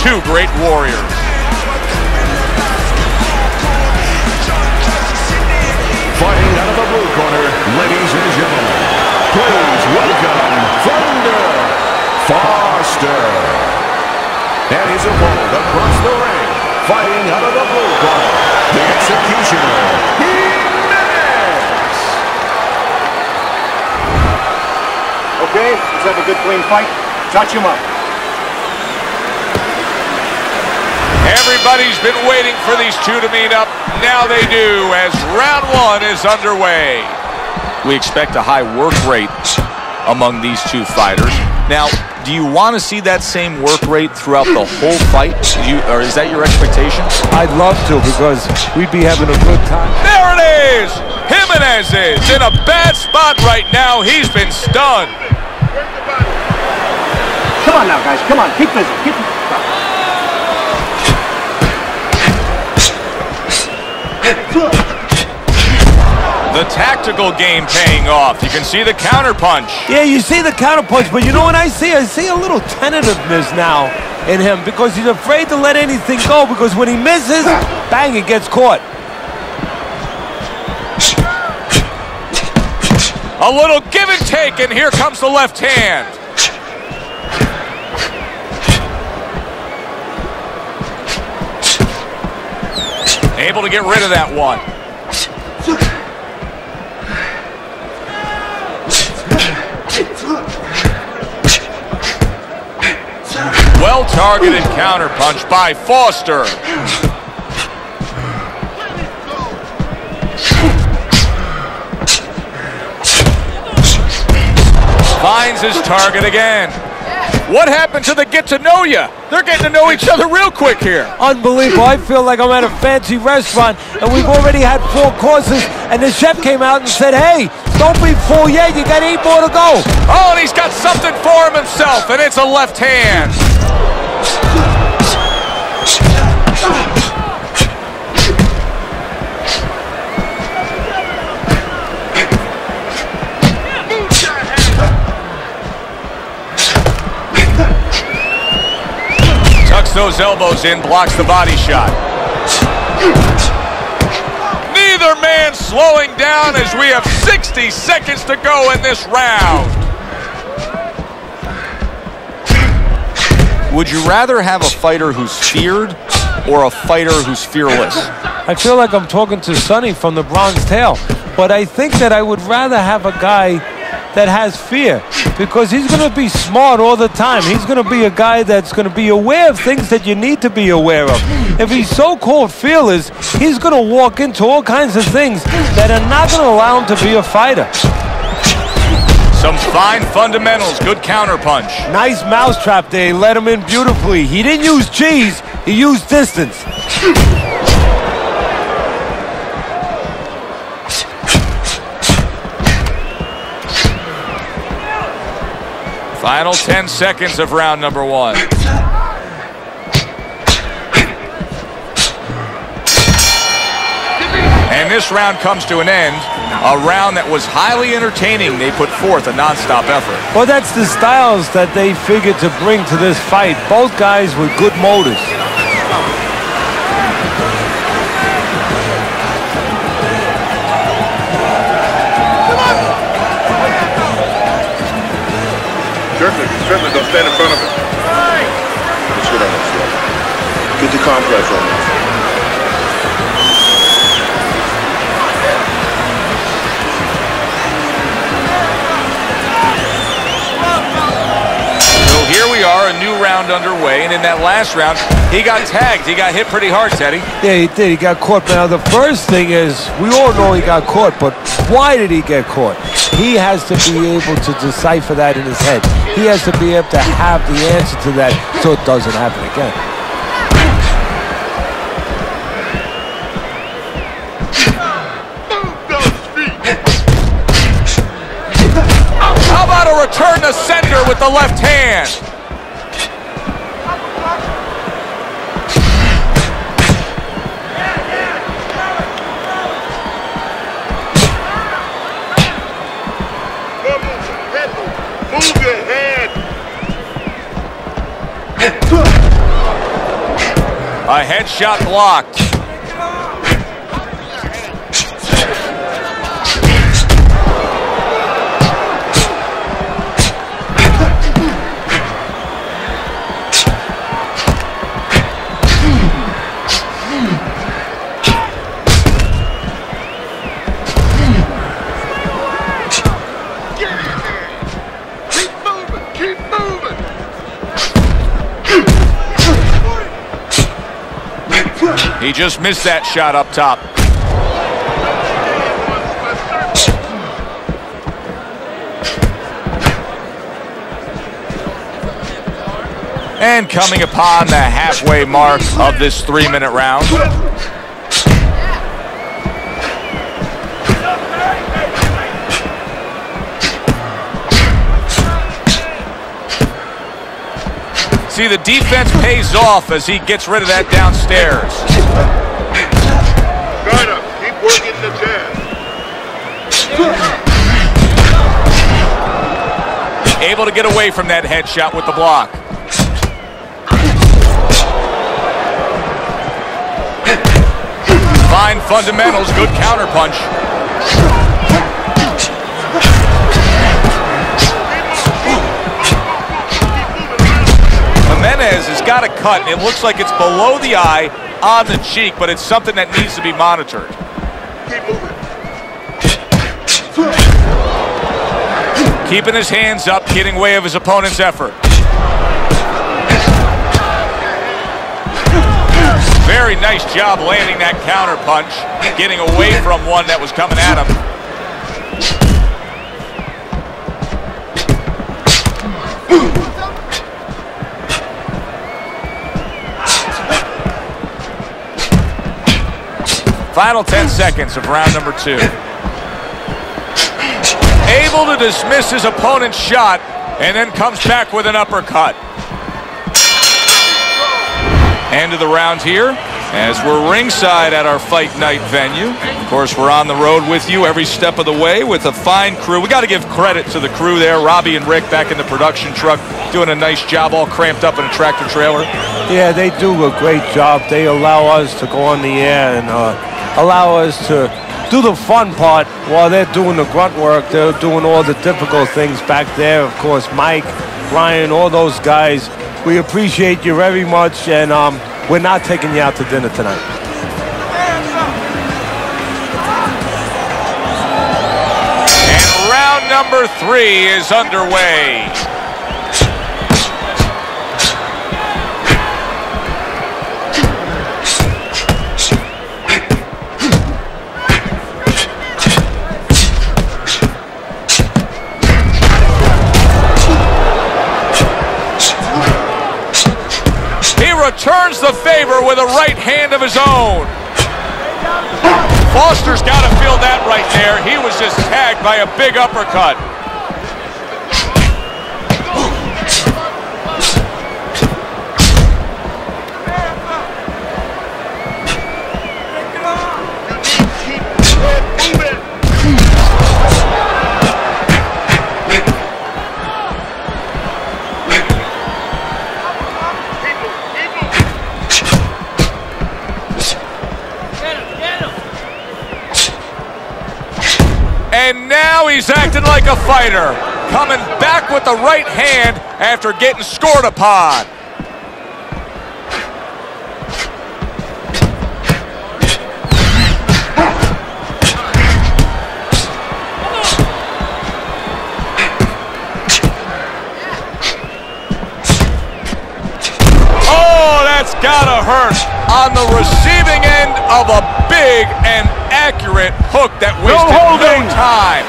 two great warriors. Fighting out of the blue corner, ladies and gentlemen, please welcome Thunder Foster. And his opponent across the ring, fighting out of the blue corner, the Executioner, Jimenez. Okay, let's have a good clean fight. Touch him up. Everybody's been waiting for these two to meet up. Now they do, as round one is underway. We expect a high work rate among these two fighters. Now, do you want to see that same work rate throughout the whole fight? Or is that your expectation? I'd love to, because we'd be having a good time. There it is! Jimenez is in a bad spot right now. He's been stunned. Come on now, guys. Come on. Keep busy. Keep busy. The tactical game paying off. You can see the counterpunch. Yeah, you see the counterpunch, but you know what I see? I see a little tentativeness now in him, because he's afraid to let anything go, because when he misses, bang, it gets caught. A little give and take, and here comes the left hand. Able to get rid of that one. Well-targeted counterpunch by Foster. Finds his target again. What happened to the get-to-know-ya? They're getting to know each other real quick here. Unbelievable. I feel like I'm at a fancy restaurant, and we've already had 4 courses, and the chef came out and said, hey, don't be full yet, you got 8 more to go. Oh, and he's got something for him himself, and it's a left hand. Tucks those elbows in, blocks the body shot. Neither man slowing down as we have 60 seconds to go in this round. Would you rather have a fighter who's feared or a fighter who's fearless? I feel like I'm talking to Sonny from the Bronx Tale, but I think that I would rather have a guy that has fear, because he's going to be smart all the time. He's going to be a guy that's going to be aware of things that you need to be aware of. If he's so-called fearless, he's going to walk into all kinds of things that are not going to allow him to be a fighter. Some fine fundamentals, good counterpunch. Nice mousetrap there, he let him in beautifully. He didn't use cheese, he used distance. Final 10 seconds of round number 1. And this round comes to an end. A round that was highly entertaining. They put forth a non-stop effort. Well, that's the styles that they figured to bring to this fight. Both guys with good motors. Certainly don't stand in front of it. Just get on that slow. Get the complex on that. So here we are, a new round underway, and in that last round, he got tagged. He got hit pretty hard, Teddy. Yeah, he did. He got caught. Now, the first thing is, we all know he got caught, but why did he get caught? He has to be able to decipher that in his head. He has to be able to have the answer to that so it doesn't happen again. How about a return to sender with the left hand? A headshot blocked. He just missed that shot up top. And coming upon the halfway mark of this 3-minute round. See, the defense pays off as he gets rid of that downstairs. Guard up. Keep working the jab. Able to get away from that headshot with the block. Fine fundamentals, good counterpunch. Jimenez has got a cut. It looks like it's below the eye on the cheek, but it's something that needs to be monitored. Keeping his hands up, getting way of his opponent's effort. Very nice job landing that counter punch, getting away from one that was coming at him. Final 10 seconds of round number 2. Able to dismiss his opponent's shot and then comes back with an uppercut. End of the round here as we're ringside at our fight night venue. Of course, we're on the road with you every step of the way with a fine crew. We got to give credit to the crew there. Robbie and Rick back in the production truck doing a nice job, all cramped up in a tractor trailer. Yeah, they do a great job. They allow us to go on the air and allow us to do the fun part while they're doing the grunt work. They're doing all the difficult things back there. Of course, Mike, Ryan, all those guys. We appreciate you very much, and we're not taking you out to dinner tonight. And round number 3 is underway. Returns the favor with a right hand of his own. Foster's got to feel that right there. He was just tagged by a big uppercut. And now he's acting like a fighter, coming back with the right hand after getting scored upon. Oh, that's gotta hurt on the receiving end of a big and accurate hook that wasted no time.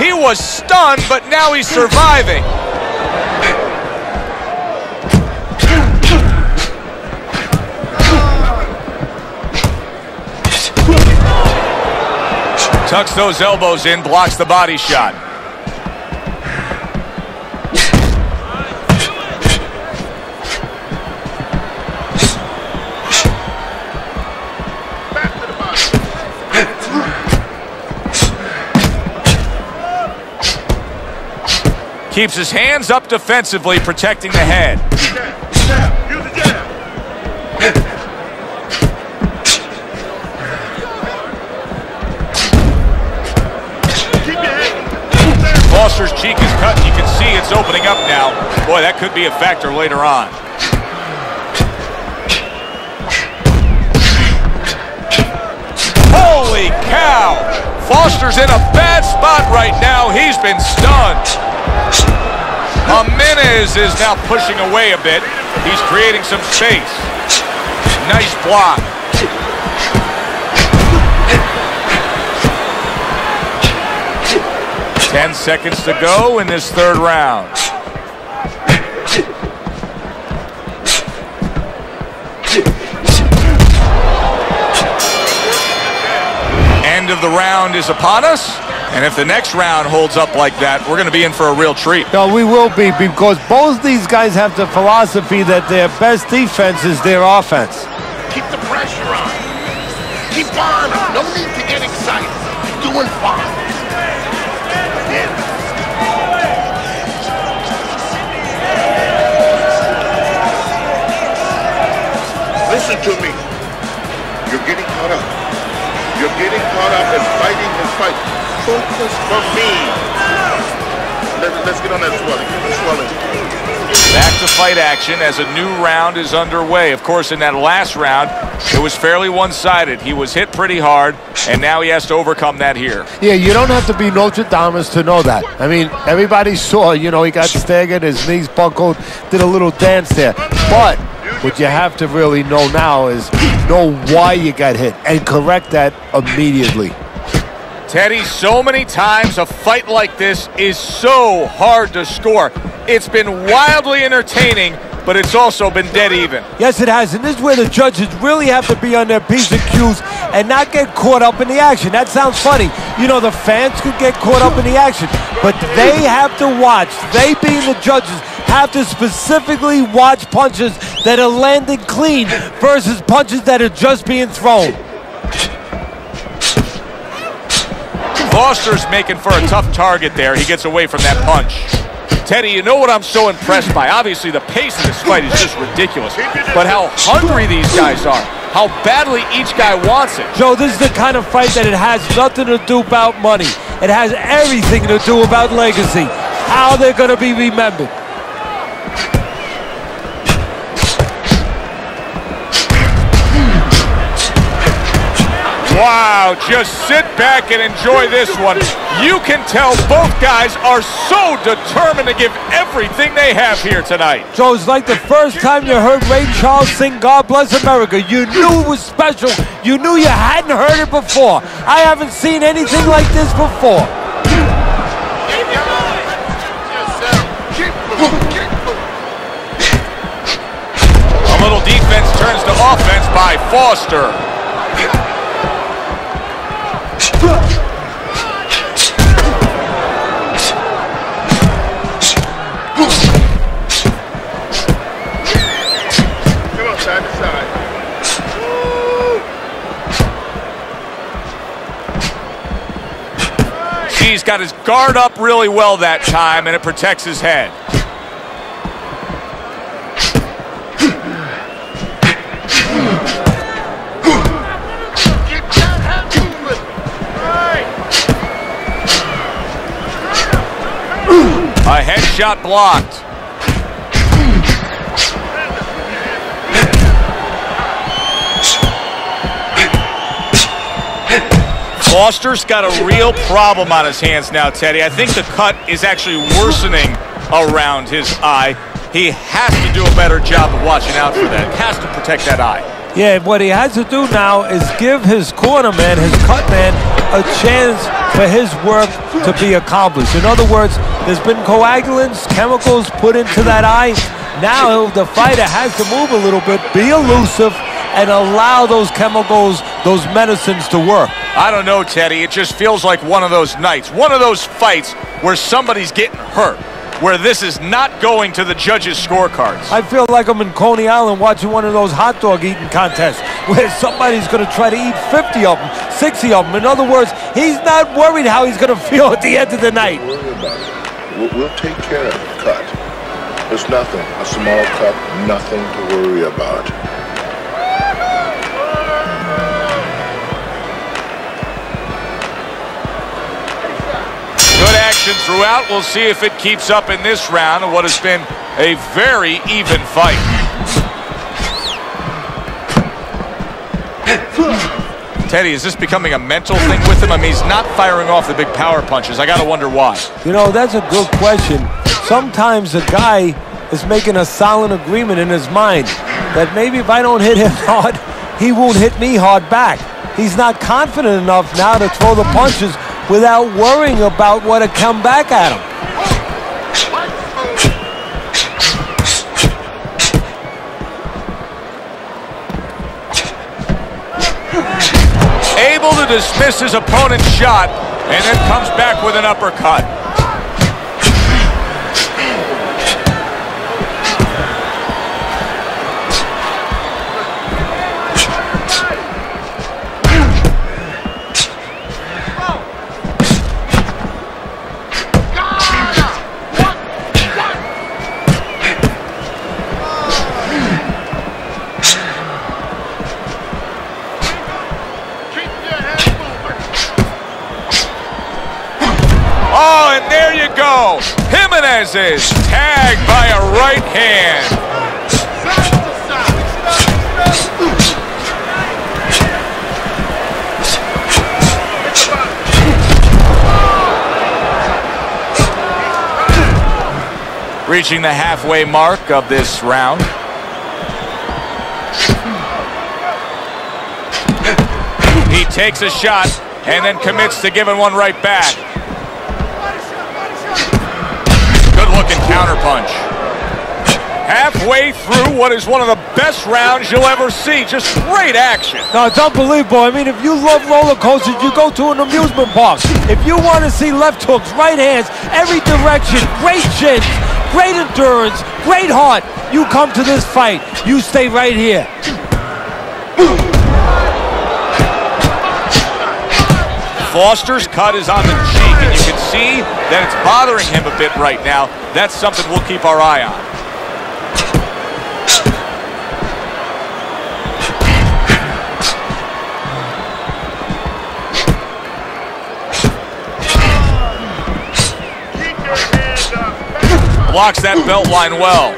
He was stunned, but now he's surviving. Tucks those elbows in, blocks the body shot. Keeps his hands up defensively, protecting the head. Use the jab. Keep your head. Foster's cheek is cut. You can see it's opening up now. Boy, that could be a factor later on. Holy cow! Foster's in a bad spot right now. He's been stunned. Jimenez is now pushing away a bit. He's creating some space. Nice block. Ten seconds to go in this third round. End of the round is upon us, and if the next round holds up like that, we're going to be in for a real treat. No, we will be, because both these guys have the philosophy that their best defense is their offense. Keep the pressure on. Keep on. No need to get excited. You're doing fine. Listen to me. You're getting caught up. You're getting caught up and fighting his fight. Focus for me. Let's get on that swelling. Back to fight action as a new round is underway. Of course, in that last round, it was fairly one-sided. He was hit pretty hard, and now he has to overcome that here. Yeah, you don't have to be Notre Dame to know that. I mean, everybody saw, you know, he got staggered, his knees buckled, did a little dance there. But what you have to really know now is know why you got hit and correct that immediately. Teddy, so many times a fight like this is so hard to score. It's been wildly entertaining, but it's also been dead even. Yes, it has, and this is where the judges really have to be on their P's and Q's and not get caught up in the action. That sounds funny. You know, the fans could get caught up in the action, but they have to watch. They, being the judges, have to specifically watch punches that are landing clean versus punches that are just being thrown. Foster's making for a tough target there. He gets away from that punch. Teddy, you know what I'm so impressed by? Obviously, the pace of this fight is just ridiculous. But how hungry these guys are. How badly each guy wants it. Joe, this is the kind of fight that it has nothing to do about money. It has everything to do about legacy. How they're going to be remembered. Wow, just sit back and enjoy this one. You can tell both guys are so determined to give everything they have here tonight. Joe, it's like the first time you heard Ray Charles sing God Bless America. You knew it was special. You knew you hadn't heard it before. I haven't seen anything like this before. A little defense turns to offense by Foster. He's got his guard up really well that time, and it protects his head. A headshot blocked. Foster's got a real problem on his hands now, Teddy. I think the cut is actually worsening around his eye. He has to do a better job of watching out for that. Has to protect that eye. Yeah, what he has to do now is give his corner man, his cut man, a chance for his work to be accomplished. In other words, there's been coagulants, chemicals put into that eye. Now the fighter has to move a little bit, be elusive, and allow those chemicals, those medicines to work. I don't know, Teddy. It just feels like one of those nights, one of those fights where somebody's getting hurt, where this is not going to the judges' scorecards. I feel like I'm in Coney Island watching one of those hot dog eating contests where somebody's going to try to eat 50 of them, 60 of them. In other words, he's not worried how he's going to feel at the end of the night. We'll take care of the cut. It's nothing. A small cut, nothing to worry about. Good action throughout. We'll see if it keeps up in this round of what has been a very even fight. Teddy, is this becoming a mental thing with him? I mean, he's not firing off the big power punches. I got to wonder why. You know, that's a good question. Sometimes a guy is making a silent agreement in his mind that maybe if I don't hit him hard, he won't hit me hard back. He's not confident enough now to throw the punches without worrying about what to come back at him. Able to dismiss his opponent's shot and then comes back with an uppercut. Oh, and there you go. Jimenez is tagged by a right hand. Reaching the halfway mark of this round. He takes a shot and then commits to giving one right back. Good-looking counterpunch. Halfway through what is one of the best rounds you'll ever see. Just great action. No, it's unbelievable. I mean, if you love roller coasters, you go to an amusement park. If you want to see left hooks, right hands, every direction, great shins, great endurance, great heart, you come to this fight. You stay right here. Foster's cut is on the cheek, and you can see that it's bothering him a bit right now. That's something we'll keep our eye on. Blocks that belt line well.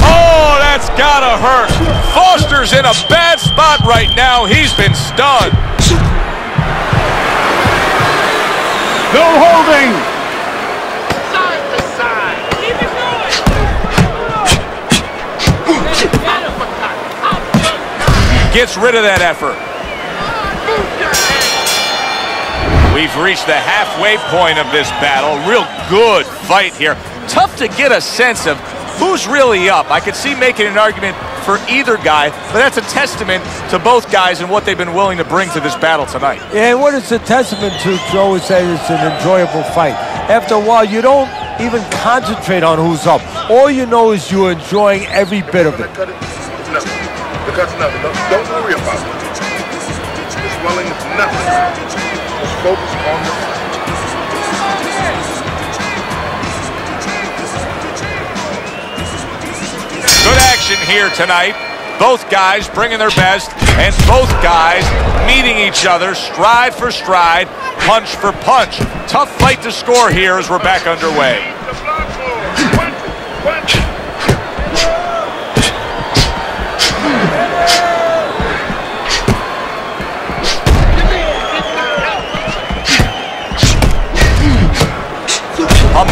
Oh, that's gotta hurt. Foster's in a bad spot right now. He's been stunned. No holding. Side to side. Keep it going. Gets rid of that effort. We've reached the halfway point of this battle. Real good fight here. Tough to get a sense of who's really up. I could see making an argument for either guy, but that's a testament to both guys and what they've been willing to bring to this battle tonight. Yeah, and what it's a testament to, Joe, is that it's an enjoyable fight. After a while, you don't even concentrate on who's up. All you know is you're enjoying every bit of it. The cut's nothing. Don't worry about it. The swelling is nothing. Just focus on the fight. Good action here tonight. Both guys bringing their best, and both guys meeting each other stride for stride, punch for punch. Tough fight to score here as we're back underway.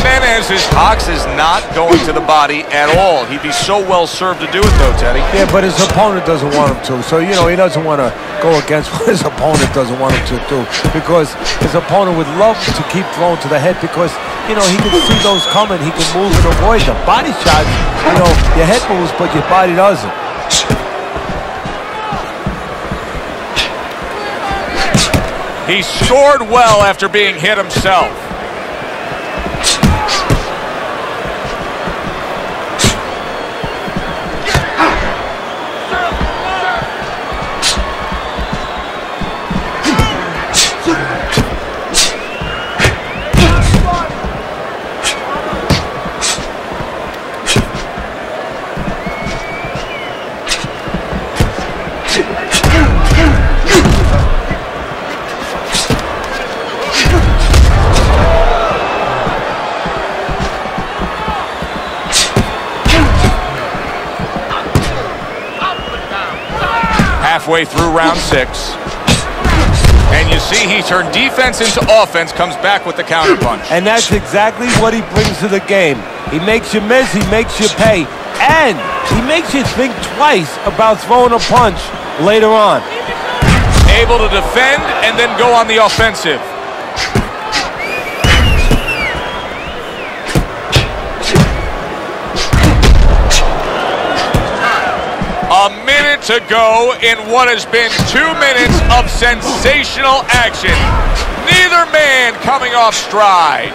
Jimenez's box is not going to the body at all. He'd be so well served to do it, though, Teddy. Yeah, but his opponent doesn't want him to. So, you know, he doesn't want to go against what his opponent doesn't want him to do. Because his opponent would love to keep throwing to the head because, you know, he can see those coming. He can move and avoid them. Body shots, you know, your head moves, but your body doesn't. He scored well after being hit himself. halfway through round 6. And you see he turned defense into offense, comes back with the counterpunch. And that's exactly what he brings to the game. He makes you miss, he makes you pay, and he makes you think twice about throwing a punch later on. Able to defend and then go on the offensive. A minute to go in what has been 2 minutes of sensational action. Neither man coming off stride.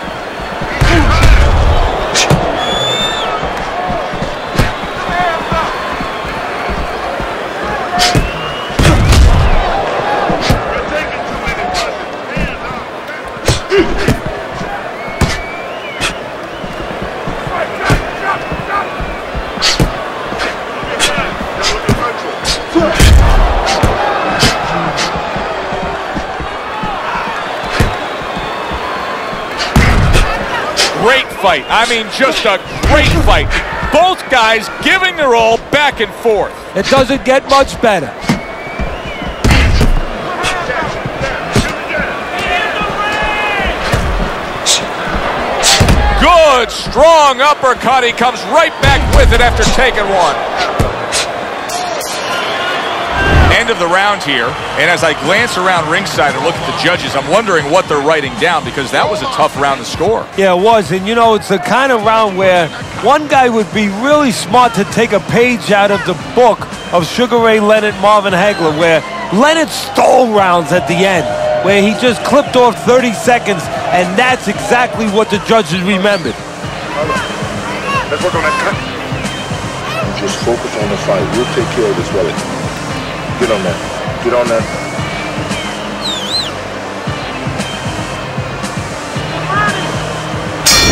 Great fight. I mean, just a great fight. Both guys giving their all back and forth. It doesn't get much better. Good, strong uppercut. He comes right back with it after taking one. End of the round here, and as I glance around ringside and look at the judges, I'm wondering what they're writing down, because that was a tough round to score. Yeah, it was, and you know, it's the kind of round where one guy would be really smart to take a page out of the book of Sugar Ray Leonard, Marvin Hagler, where Leonard stole rounds at the end, where he just clipped off 30 seconds, and that's exactly what the judges remembered. Let's work on that cut. Just focus on the fight. We'll take care of this, brother. Get on that. Get on that.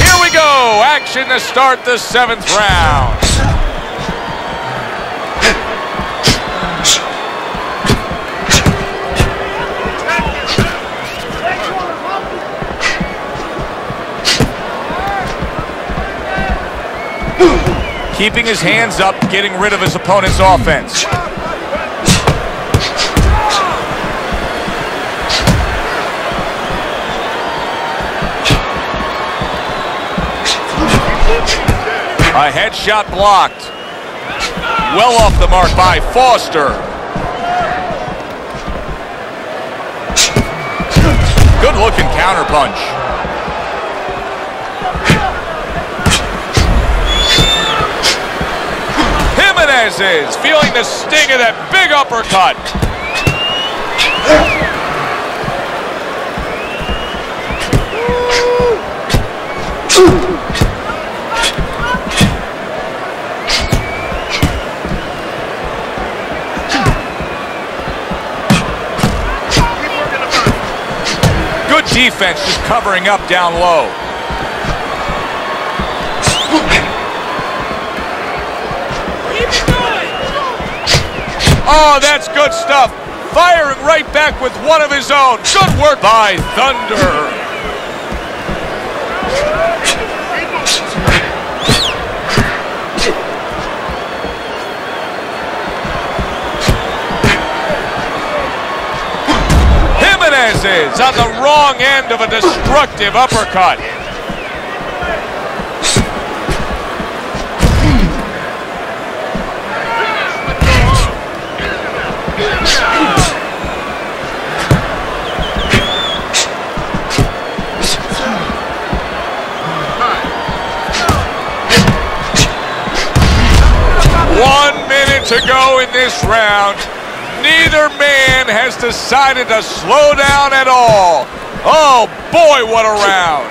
Here we go. Action to start the 7th round. Keeping his hands up, getting rid of his opponent's offense. A headshot blocked. Well off the mark by Foster. Good looking counterpunch. Jimenez is feeling the sting of that big uppercut. Good defense, just covering up down low. Oh, that's good stuff. Firing right back with one of his own. Good work by Thunder. Jimenez is on the wrong end of a destructive uppercut. To go in this round. Neither man has decided to slow down at all. Oh boy, what a round.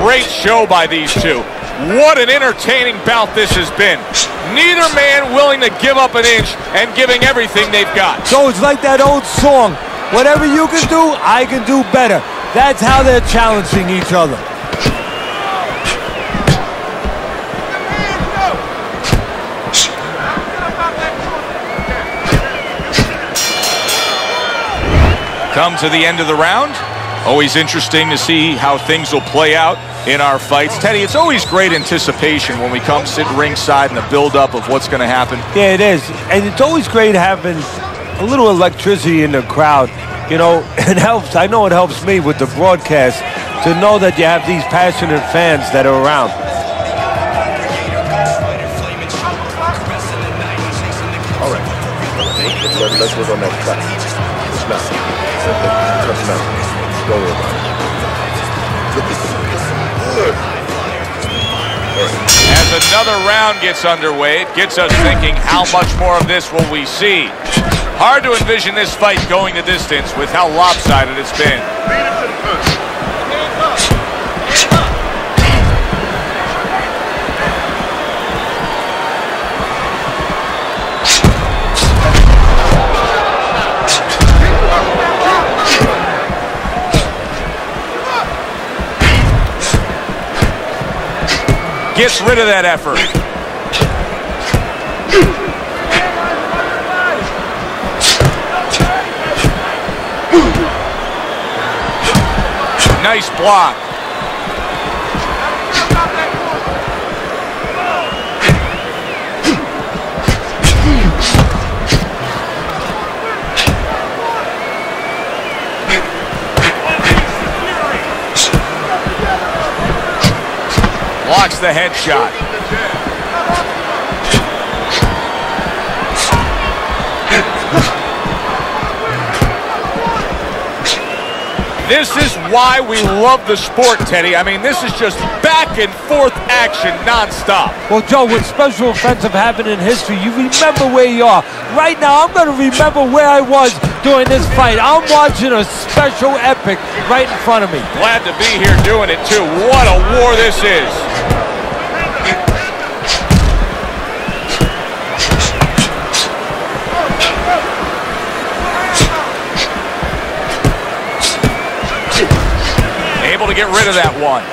Great show by these two. What an entertaining bout this has been. Neither man willing to give up an inch and giving everything they've got. So it's like that old song, whatever you can do, I can do better. That's how they're challenging each other. Come to the end of the round. Always interesting to see how things will play out in our fights. Teddy, it's always great anticipation when we come sit ringside and the build-up of what's going to happen. Yeah, it is. And it's always great having a little electricity in the crowd. You know, it helps. I know it helps me with the broadcast to know that you have these passionate fans that are around. All right. Let's work on that cut. It's not. Cut's not. Don't worry about it. Good. As another round gets underway, it gets us thinking, how much more of this will we see? Hard to envision this fight going the distance with how lopsided it's been. Gets rid of that effort. Nice block. Blocks the headshot. This is why we love the sport, Teddy. I mean, this is just back and forth action nonstop. Well, Joe, with special offensive happened in history, you remember where you are. Right now, I'm going to remember where I was during this fight. I'm watching a special epic right in front of me. Glad to be here doing it, too. What a war this is. Able to get rid of that one.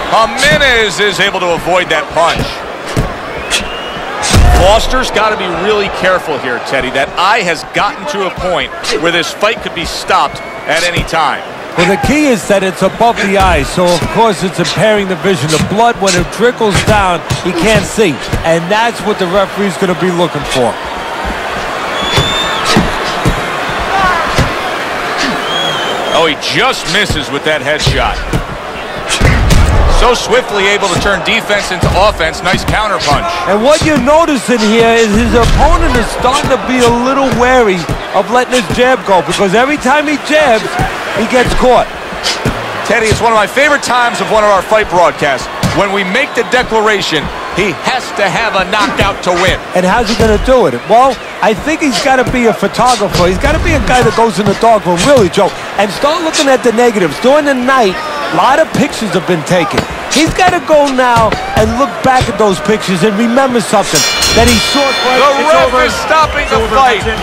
Jimenez is able to avoid that punch. Foster's got to be really careful here, Teddy. That eye has gotten to a point where this fight could be stopped at any time. Well, the key is that it's above the eye, so of course it's impairing the vision. The blood, when it trickles down, he can't see. And that's what the referee's going to be looking for. Oh, he just misses with that headshot. So swiftly able to turn defense into offense. Nice counter punch. And what you're noticing here is his opponent is starting to be a little wary of letting his jab go, because every time he jabs, he gets caught. Teddy, it's one of my favorite times of one of our fight broadcasts. When we make the declaration, he has to have a knockout to win. And how's he going to do it? Well, I think he's got to be a photographer. He's got to be a guy that goes in the darkroom, really, Joe, and start looking at the negatives. During the night, a lot of pictures have been taken. He's got to go now and look back at those pictures and remember something that he saw. The ref is stopping the fight. The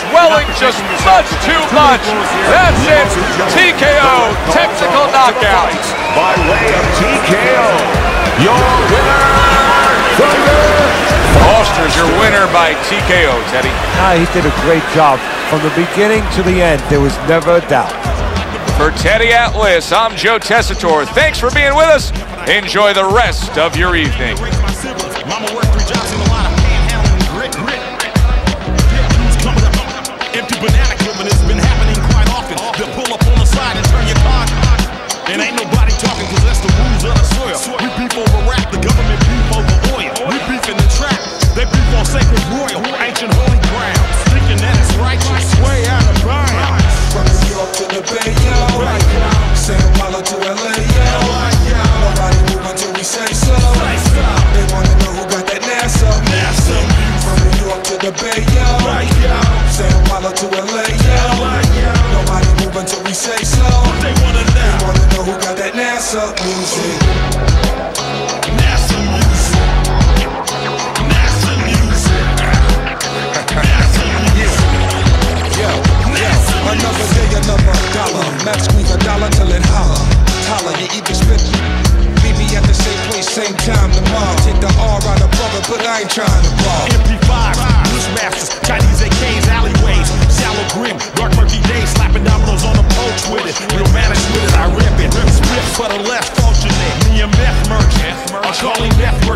swelling just much too much. That's it. TKO, technical knockout. By way of TKO, your winner, Thunder. Foster's your winner by TKO, Teddy. He did a great job. From the beginning to the end, there was never a doubt. For Teddy Atlas, I'm Joe Tessitore. Thanks for being with us. Enjoy the rest of your evening. Mama worked 3 jobs and a lot of panhandling grit. Empty banana clip, and it's been happening quite often. They'll pull up on the side and turn your car. And ain't nobody talking, cause that's the rules of the soil. We beef over rap, the government beef over oil. We beef in the trap, they beef on sacred royal, ancient holy ground. Thinking that it's righteous, way out of bounds. From New York to the Bay, yo. San Paulo to LA, yo. Nobody move until we say so. They wanna know who got that NASA. From New York to the Bay, yo. San Paulo to LA, yo. Nobody move until we say so. They wanna know who got that NASA music. NASA music. NASA music. NASA music. Yo, another day, another dollar. Max squeeze $1 till it holler. You either spit, meet me at the same place, same time. I ain't trying to ball. MP5s, Bushmasters, Chinese AKs, alleyways, shallow grim, dark murky days, slapping dominoes on the porch with it. Real managed with it, I rip it. Split for the less fortunate. Me and meth merchant, I'm calling death merchant.